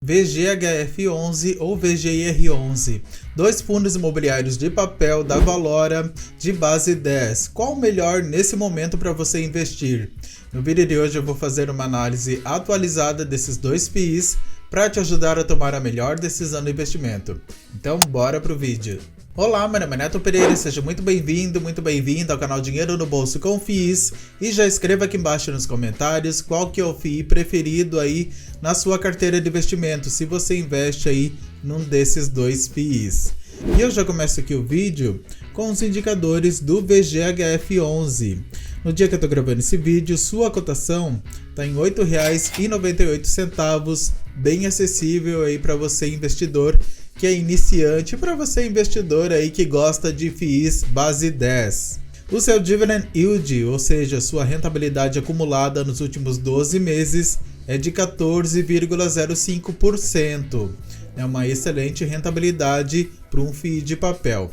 VGHF11 ou VGIR11, dois fundos imobiliários de papel da Valora de base 10. Qual o melhor nesse momento para você investir? No vídeo de hoje eu vou fazer uma análise atualizada desses dois FIIs para te ajudar a tomar a melhor decisão de investimento. Então bora pro vídeo. Olá, meu nome é Neto Pereira, seja muito bem-vindo ao canal Dinheiro no Bolso com FIIs e já escreva aqui embaixo nos comentários qual que é o FII preferido aí na sua carteira de investimento, se você investe aí num desses dois FIIs. E eu já começo aqui o vídeo com os indicadores do VGHF11. No dia que eu estou gravando esse vídeo, sua cotação está em R$ 8,98, bem acessível aí para você investidor que é iniciante, para você investidor aí que gosta de FIIs base 10. O seu dividend yield, ou seja, sua rentabilidade acumulada nos últimos 12 meses, é de 14,05%. É uma excelente rentabilidade para um FII de papel.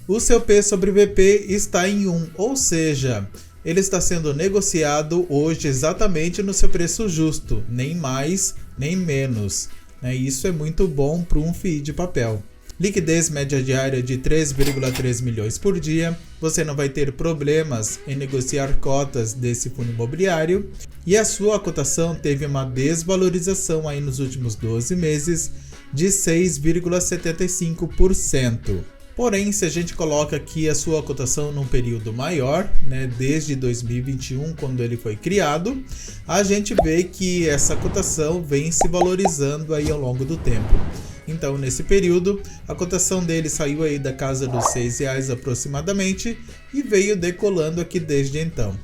O seu P sobre VP está em 1, ou seja, ele está sendo negociado hoje exatamente no seu preço justo, nem mais nem menos. Isso é muito bom para um FII de papel. Liquidez média diária de 3,3 milhões por dia. Você não vai ter problemas em negociar cotas desse fundo imobiliário. E a sua cotação teve uma desvalorização aí nos últimos 12 meses de 6,75%. Porém, se a gente coloca aqui a sua cotação num período maior, desde 2021, quando ele foi criado, a gente vê que essa cotação vem se valorizando aí ao longo do tempo. Então, nesse período, a cotação dele saiu aí da casa dos R$6 aproximadamente e veio decolando aqui desde então.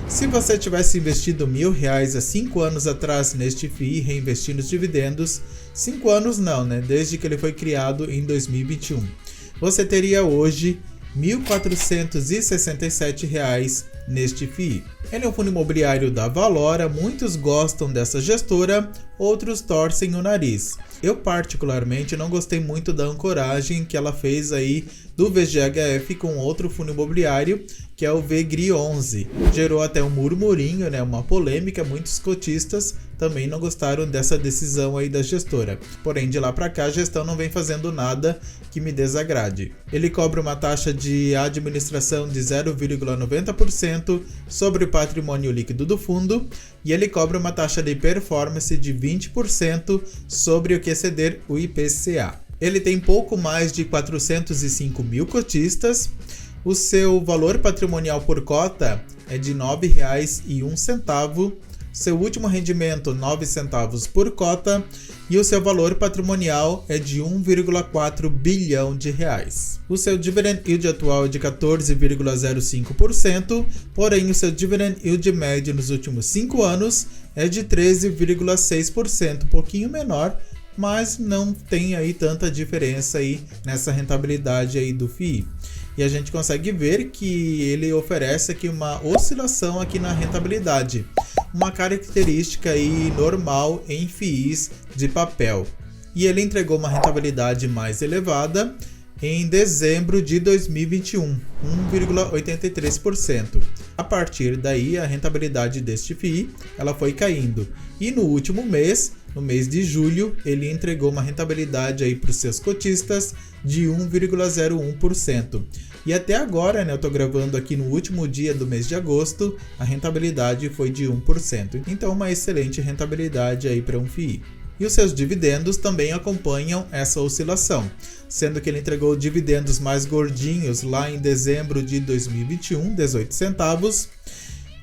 Se você tivesse investido R$1.000 há 5 anos atrás neste FII, reinvestindo os dividendos, 5 anos não, desde que ele foi criado em 2021. Você teria hoje R$ 1.467 neste FII. Ele é um fundo imobiliário da Valora, muitos gostam dessa gestora, outros torcem o nariz. Eu particularmente não gostei muito da ancoragem que ela fez aí do VGHF com outro fundo imobiliário, que é o VGRI11. Gerou até um murmurinho, uma polêmica, muitos cotistas também não gostaram dessa decisão aí da gestora. Porém, de lá para cá, a gestão não vem fazendo nada que me desagrade. Ele cobra uma taxa de administração de 0,90% sobre o patrimônio líquido do fundo e ele cobra uma taxa de performance de 20% sobre o que exceder o IPCA. Ele tem pouco mais de 405 mil cotistas. O seu valor patrimonial por cota é de R$ 9,01. Seu último rendimento, 9 centavos por cota, e o seu valor patrimonial é de 1,4 bilhão de reais. O seu dividend yield atual é de 14,05%, porém o seu dividend yield médio nos últimos 5 anos é de 13,6%, um pouquinho menor, mas não tem aí tanta diferença aí nessa rentabilidade aí do FII. E a gente consegue ver que ele oferece aqui uma oscilação aqui na rentabilidade, uma característica aí normal em FIIs de papel. E ele entregou uma rentabilidade mais elevada em dezembro de 2021, 1,83%. A partir daí, a rentabilidade deste FII ela foi caindo. E no último mês, no mês de julho, ele entregou uma rentabilidade aí para os seus cotistas de 1,01%. E até agora, eu estou gravando aqui no último dia do mês de agosto, a rentabilidade foi de 1%. Então, uma excelente rentabilidade aí para um FII. E os seus dividendos também acompanham essa oscilação, sendo que ele entregou dividendos mais gordinhos lá em dezembro de 2021, 18 centavos,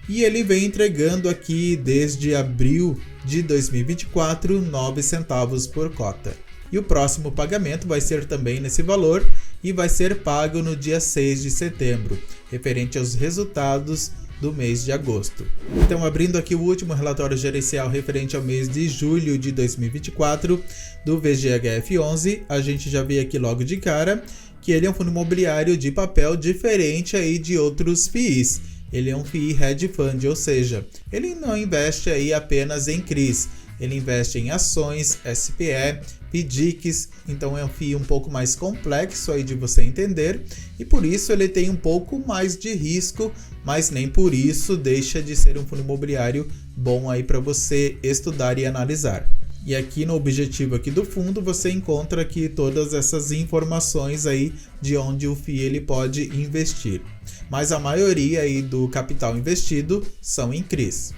e ele vem entregando aqui desde abril de 2024, 9 centavos por cota. E o próximo pagamento vai ser também nesse valor e vai ser pago no dia 6 de setembro, referente aos resultados do mês de agosto. Então, abrindo aqui o último relatório gerencial referente ao mês de julho de 2024 do VGHF11, a gente já vê aqui logo de cara que ele é um fundo imobiliário de papel diferente aí de outros FIIs. Ele é um FII hedge fund, ou seja, ele não investe aí apenas em CRIs, ele investe em ações, SPE, PDICs, então é um FII um pouco mais complexo aí de você entender e por isso ele tem um pouco mais de risco, mas nem por isso deixa de ser um fundo imobiliário bom aí para você estudar e analisar. E aqui no objetivo aqui do fundo você encontra aqui todas essas informações aí de onde o FII ele pode investir. Mas a maioria aí do capital investido são em CRIs.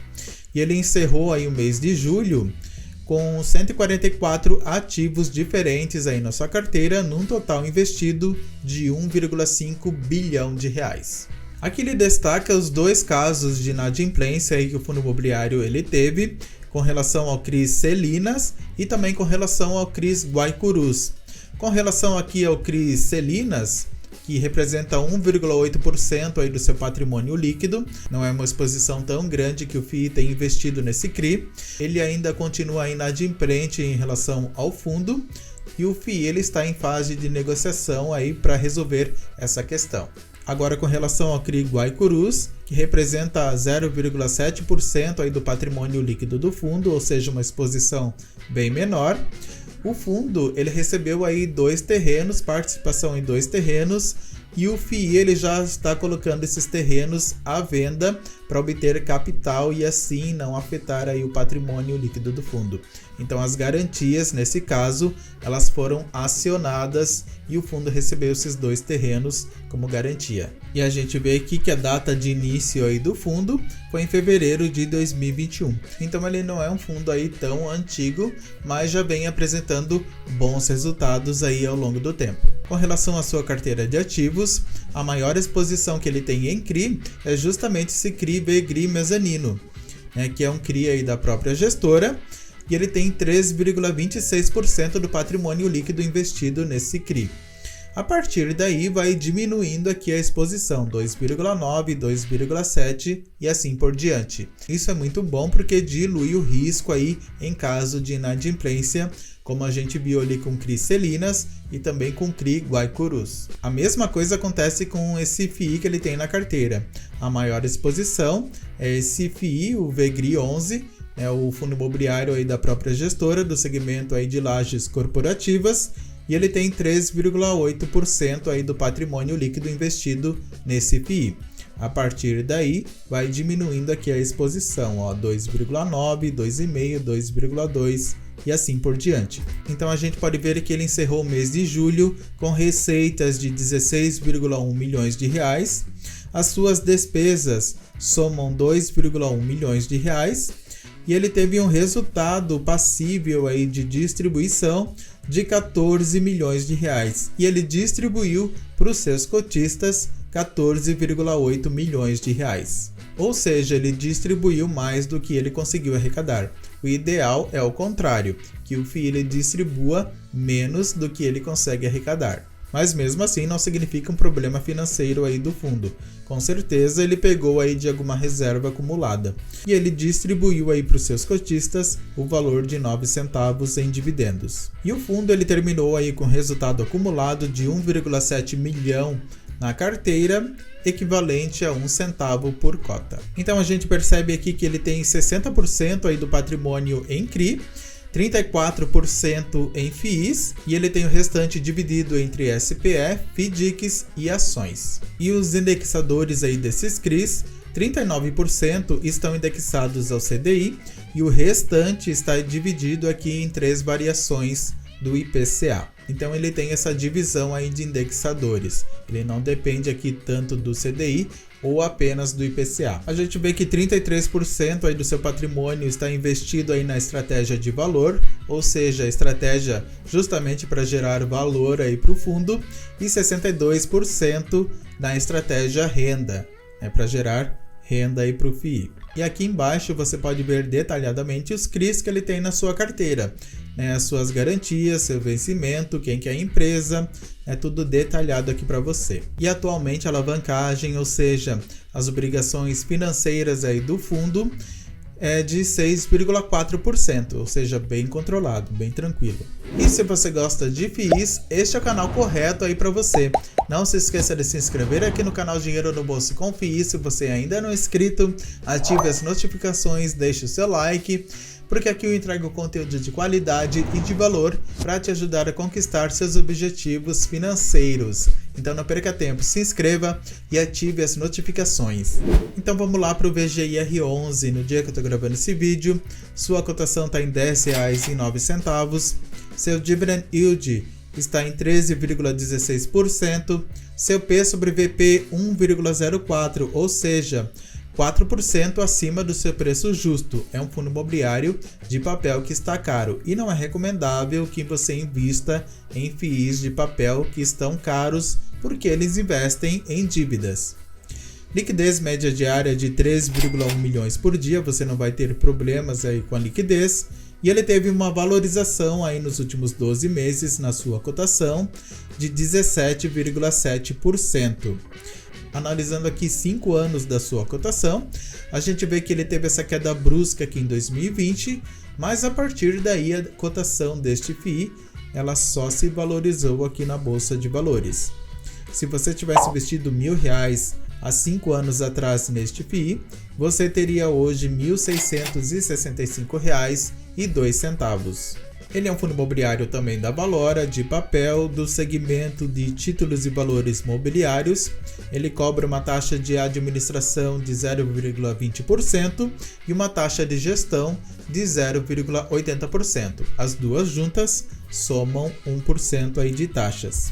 E ele encerrou aí o mês de julho com 144 ativos diferentes aí na sua carteira, num total investido de 1,5 bilhão de reais. Aqui ele destaca os 2 casos de inadimplência aí que o fundo imobiliário ele teve, com relação ao CRI Celinas e também com relação ao CRI Guaicurus. Com relação aqui ao CRI Celinas, que representa 1,8% aí do seu patrimônio líquido, não é uma exposição tão grande que o FII tem investido nesse CRI, ele ainda continua inadimplente em relação ao fundo e o FII ele está em fase de negociação aí para resolver essa questão. Agora com relação ao CRI Guaicurus, que representa 0,7% aí do patrimônio líquido do fundo, ou seja, uma exposição bem menor, o fundo ele recebeu aí 2 terrenos, participação em 2 terrenos, e o FII ele já está colocando esses terrenos à venda para obter capital e assim não afetar aí o patrimônio líquido do fundo. Então as garantias, nesse caso, elas foram acionadas e o fundo recebeu esses 2 terrenos como garantia. E a gente vê aqui que a data de início aí do fundo foi em fevereiro de 2021. Então ele não é um fundo aí tão antigo, mas já vem apresentando bons resultados aí ao longo do tempo. Com relação à sua carteira de ativos, a maior exposição que ele tem em CRI é justamente esse CRI VGRI Mezanino, que é um CRI aí da própria gestora, e ele tem 3,26% do patrimônio líquido investido nesse CRI. A partir daí vai diminuindo aqui a exposição, 2,9, 2,7 e assim por diante. Isso é muito bom porque dilui o risco aí em caso de inadimplência, como a gente viu ali com CRI Celinas e também com CRI Guaicurus. A mesma coisa acontece com esse FII que ele tem na carteira. A maior exposição é esse FII, o VGRI 11, o fundo imobiliário aí da própria gestora, do segmento aí de lajes corporativas, e ele tem 3,8% aí do patrimônio líquido investido nesse FII. A partir daí, vai diminuindo aqui a exposição, 2,9, 2,5, 2,2 e assim por diante. Então a gente pode ver que ele encerrou o mês de julho com receitas de 16,1 milhões de reais. As suas despesas somam 2,1 milhões de reais. E ele teve um resultado passível aí de distribuição de 14 milhões de reais. E ele distribuiu para os seus cotistas 14,8 milhões de reais. Ou seja, ele distribuiu mais do que ele conseguiu arrecadar. O ideal é o contrário, que o FII ele distribua menos do que ele consegue arrecadar. Mas mesmo assim não significa um problema financeiro aí do fundo. Com certeza ele pegou aí de alguma reserva acumulada. E ele distribuiu aí para os seus cotistas o valor de 9 centavos em dividendos. E o fundo ele terminou aí com resultado acumulado de 1,7 milhão na carteira, equivalente a 1 centavo por cota. Então a gente percebe aqui que ele tem 60% aí do patrimônio em CRI, 34% em FIIs e ele tem o restante dividido entre SPE, FIDICs e ações. E os indexadores aí desses CRIs, 39% estão indexados ao CDI e o restante está dividido aqui em 3 variações do IPCA. Então ele tem essa divisão aí de indexadores. Ele não depende aqui tanto do CDI ou apenas do IPCA. A gente vê que 33% aí do seu patrimônio está investido aí na estratégia de valor, ou seja, a estratégia justamente para gerar valor aí para o fundo, e 62% na estratégia renda, para gerar renda aí para o FII. E aqui embaixo você pode ver detalhadamente os CRIs que ele tem na sua carteira, as suas garantias, seu vencimento, quem que é a empresa, é tudo detalhado aqui para você. E atualmente a alavancagem, ou seja, as obrigações financeiras aí do fundo, é de 6,4%, ou seja, bem controlado, bem tranquilo. E se você gosta de FIIs, este é o canal correto aí para você. Não se esqueça de se inscrever aqui no canal Dinheiro no Bolso com FII. Se você ainda não é inscrito, ative as notificações, deixe o seu like, porque aqui eu entrego conteúdo de qualidade e de valor para te ajudar a conquistar seus objetivos financeiros. Então não perca tempo, se inscreva e ative as notificações. Então vamos lá para o VGIR11. No dia que eu estou gravando esse vídeo, sua cotação está em R$10,09, seu dividend yield está em 13,16%, seu P sobre VP 1,04, ou seja, 4% acima do seu preço justo. É um fundo imobiliário de papel que está caro e não é recomendável que você invista em FIIs de papel que estão caros, porque eles investem em dívidas. Liquidez média diária de 3,1 milhões por dia, você não vai ter problemas aí com a liquidez. E ele teve uma valorização aí nos últimos 12 meses na sua cotação de 17,7%. Analisando aqui 5 anos da sua cotação, a gente vê que ele teve essa queda brusca aqui em 2020, mas a partir daí a cotação deste FII ela só se valorizou aqui na Bolsa de Valores. Se você tivesse investido R$1.000 há 5 anos atrás neste FII, você teria hoje R$ 1.665,02. Ele é um fundo imobiliário também da Valora, de papel, do segmento de títulos e valores mobiliários. Ele cobra uma taxa de administração de 0,20% e uma taxa de gestão de 0,80%. As duas juntas somam 1% aí de taxas.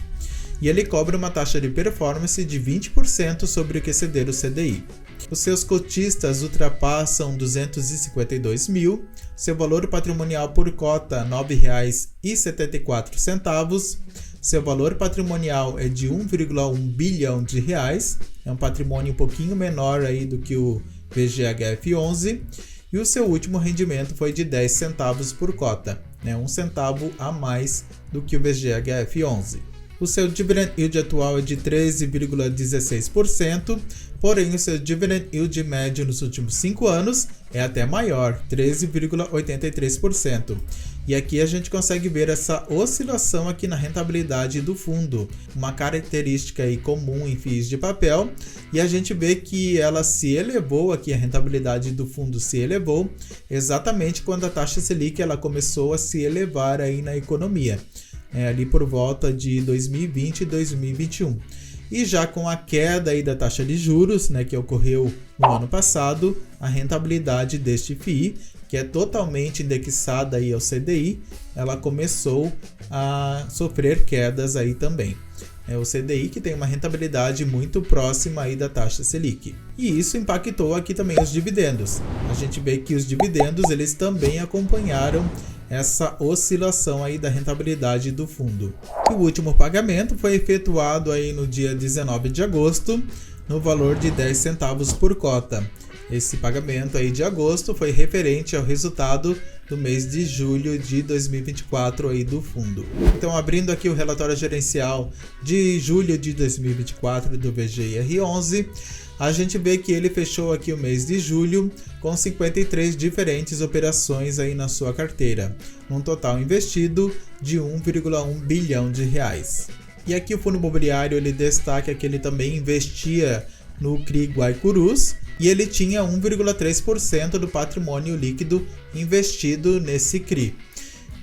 E ele cobra uma taxa de performance de 20% sobre o que exceder o CDI. Os seus cotistas ultrapassam 252 mil, seu valor patrimonial por cota R$ 9,74, seu valor patrimonial é de 1,1 bilhão de reais, é um patrimônio um pouquinho menor aí do que o VGHF11, e o seu último rendimento foi de 10 centavos por cota, 1 centavo a mais do que o VGHF11. O seu dividend yield atual é de 13,16%, porém o seu dividend yield médio nos últimos 5 anos é até maior, 13,83%. E aqui a gente consegue ver essa oscilação aqui na rentabilidade do fundo, uma característica aí comum em FIIs de papel, e a gente vê que ela se elevou aqui, a rentabilidade do fundo se elevou exatamente quando a taxa Selic ela começou a se elevar aí na economia. Ali por volta de 2020 e 2021. E já com a queda aí da taxa de juros, que ocorreu no ano passado, a rentabilidade deste FII, que é totalmente indexada aí ao CDI, ela começou a sofrer quedas aí também. É o CDI que tem uma rentabilidade muito próxima aí da taxa Selic. E isso impactou aqui também os dividendos. A gente vê que os dividendos eles também acompanharam essa oscilação aí da rentabilidade do fundo. E o último pagamento foi efetuado aí no dia 19 de agosto, no valor de 10 centavos por cota. Esse pagamento aí de agosto foi referente ao resultado do mês de julho de 2024 aí do fundo. Então, abrindo aqui o relatório gerencial de julho de 2024 do VGIR11, a gente vê que ele fechou aqui o mês de julho com 53 diferentes operações aí na sua carteira, um total investido de 1,1 bilhão de reais. E aqui o fundo imobiliário ele destaca que ele também investia no CRI Guaicurus e ele tinha 1,3% do patrimônio líquido investido nesse CRI.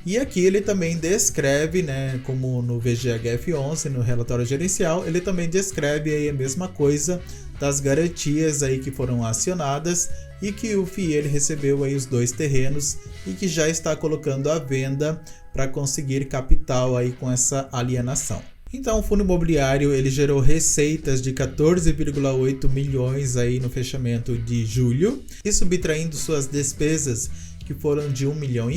E aqui ele também descreve, como no VGHF11, no relatório gerencial, ele também descreve aí a mesma coisa das garantias aí que foram acionadas e que o FII ele recebeu aí os 2 terrenos e que já está colocando à venda para conseguir capital aí com essa alienação. Então o fundo imobiliário ele gerou receitas de 14,8 milhões aí no fechamento de julho e subtraindo suas despesas que foram de 1,5 milhão,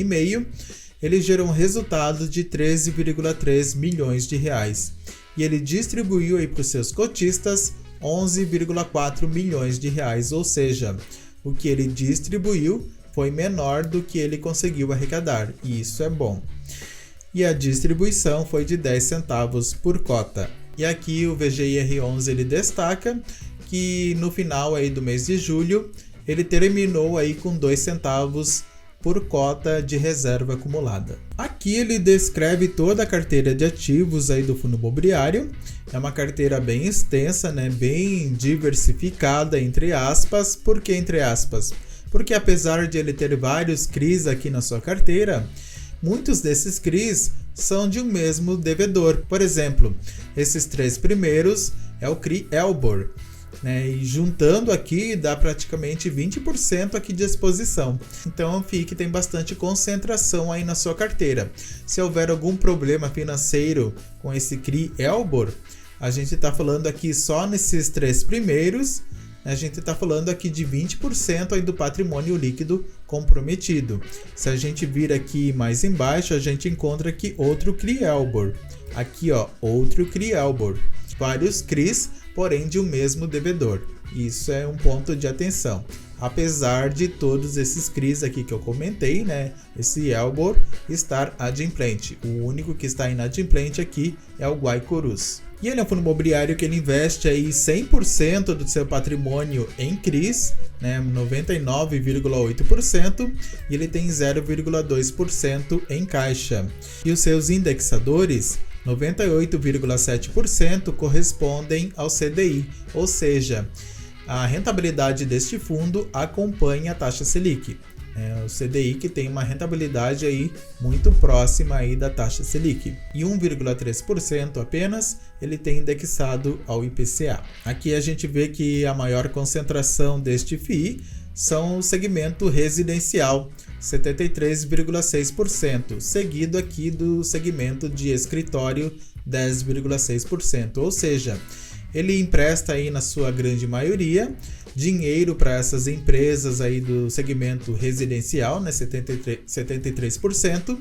ele gerou um resultado de 13,3 milhões de reais. E ele distribuiu aí para os seus cotistas 11,4 milhões de reais, ou seja, o que ele distribuiu foi menor do que ele conseguiu arrecadar, e isso é bom. E a distribuição foi de 10 centavos por cota. E aqui o VGIR11 ele destaca que no final aí do mês de julho ele terminou aí com 2 centavos por cota de reserva acumulada. Aqui ele descreve toda a carteira de ativos aí do fundo imobiliário. É uma carteira bem extensa, bem diversificada, entre aspas. Por que entre aspas? Porque apesar de ele ter vários CRIs aqui na sua carteira, muitos desses CRIs são de um mesmo devedor. Por exemplo, esses 3 primeiros é o CRI Elbor, né? E juntando aqui dá praticamente 20% aqui de exposição. Então é um FII que tem bastante concentração aí na sua carteira. Se houver algum problema financeiro com esse CRI Elbor, a gente está falando aqui só nesses 3 primeiros, a gente está falando aqui de 20% aí do patrimônio líquido comprometido. Se a gente vir aqui mais embaixo, a gente encontra aqui outro CRI Elbor. Aqui, ó, outro CRI Elbor. Vários CRIs, porém de um mesmo devedor. Isso é um ponto de atenção. Apesar de todos esses CRIs aqui que eu comentei, né, esse Elbor estar adimplente. O único que está inadimplente aqui é o Guaicorus. E ele é um fundo imobiliário que ele investe aí 100% do seu patrimônio em CRIs, né, 99,8%, e ele tem 0,2% em caixa. E os seus indexadores, 98,7% correspondem ao CDI, ou seja, a rentabilidade deste fundo acompanha a taxa Selic. O CDI que tem uma rentabilidade aí muito próxima aí da taxa Selic. E 1,3% apenas ele tem indexado ao IPCA. Aqui a gente vê que a maior concentração deste FII são o segmento residencial, 73,6%, seguido aqui do segmento de escritório, 10,6%, ou seja, ele empresta aí na sua grande maioria dinheiro para essas empresas aí do segmento residencial, né, 73%,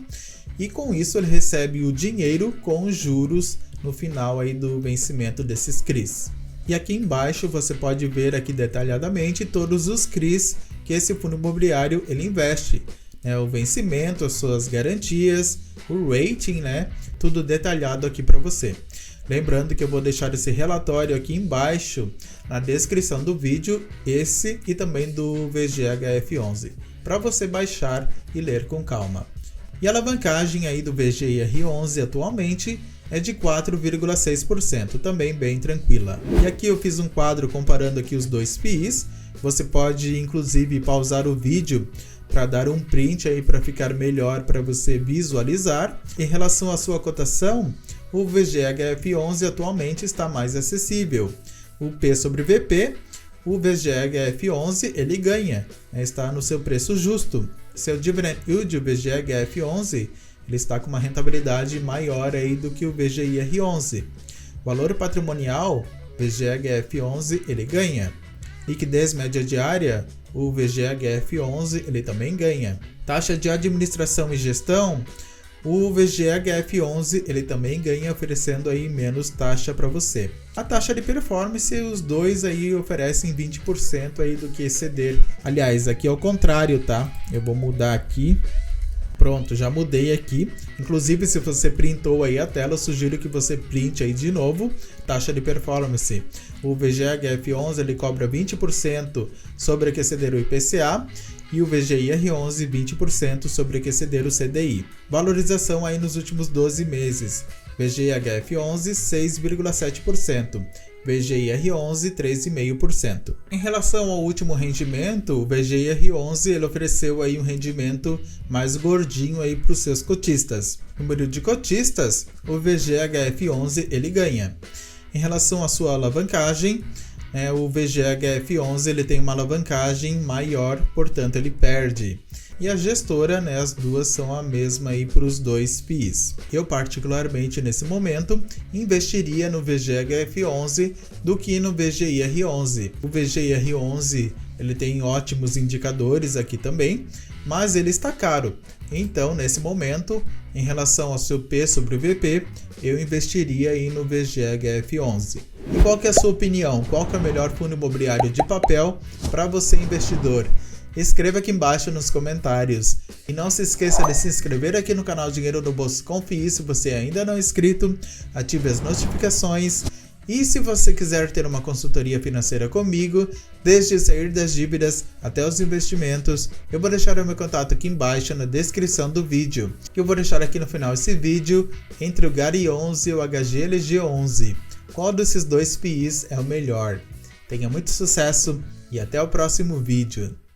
e com isso ele recebe o dinheiro com juros no final aí do vencimento desses CRIs. E aqui embaixo você pode ver aqui detalhadamente todos os CRIs que esse fundo imobiliário ele investe, né, o vencimento, as suas garantias, o rating, né, tudo detalhado aqui para você. Lembrando que eu vou deixar esse relatório aqui embaixo na descrição do vídeo, esse e também do VGHF11, para você baixar e ler com calma. E a alavancagem aí do VGIR11 atualmente é de 4,6%, também bem tranquila. E aqui eu fiz um quadro comparando aqui os dois FIIs, você pode inclusive pausar o vídeo para dar um print aí para ficar melhor para você visualizar. Em relação à sua cotação, o VGHF11 atualmente está mais acessível. O P sobre VP, o VGHF11 ele ganha, está no seu preço justo. Seu dividend yield, o VGHF11, ele está com uma rentabilidade maior aí do que o VGIR11. Valor patrimonial, VGHF11 ele ganha. Liquidez média diária, o VGHF11 ele também ganha. Taxa de administração e gestão, o VGHF11 ele também ganha, oferecendo aí menos taxa para você. A taxa de performance, os dois aí oferecem 20% aí do que exceder. Aliás, aqui é o contrário, tá? Eu vou mudar aqui. Pronto, já mudei aqui. Inclusive, se você printou aí a tela, eu sugiro que você printe aí de novo. Taxa de performance. O VGHF11 ele cobra 20% sobre o que exceder o IPCA e o VGIR11 20% sobre o que exceder o CDI. Valorização aí nos últimos 12 meses. VGHF11 6,7%. VGIR11 3,5%. Em relação ao último rendimento, o VGIR11 ele ofereceu aí um rendimento mais gordinho aí para os seus cotistas. Número de cotistas, o VGHF11 ele ganha. Em relação à sua alavancagem, o VGHF11 ele tem uma alavancagem maior, portanto ele perde. E a gestora, as duas são a mesma aí para os dois FIIs. Eu particularmente nesse momento investiria no VGHF11 do que no VGIR11. O VGIR11 ele tem ótimos indicadores aqui também, mas ele está caro. Então nesse momento, em relação ao seu P sobre o VP, eu investiria aí no VGHF11. E qual que é a sua opinião? Qual que é o melhor fundo imobiliário de papel para você investidor? Escreva aqui embaixo nos comentários. E não se esqueça de se inscrever aqui no canal Dinheiro no Bolso com FII se você ainda não é inscrito. Ative as notificações. E se você quiser ter uma consultoria financeira comigo, desde sair das dívidas até os investimentos, eu vou deixar o meu contato aqui embaixo na descrição do vídeo. Eu vou deixar aqui no final esse vídeo entre o GARI11 e o HGLG11. Qual desses dois FIIs é o melhor? Tenha muito sucesso e até o próximo vídeo.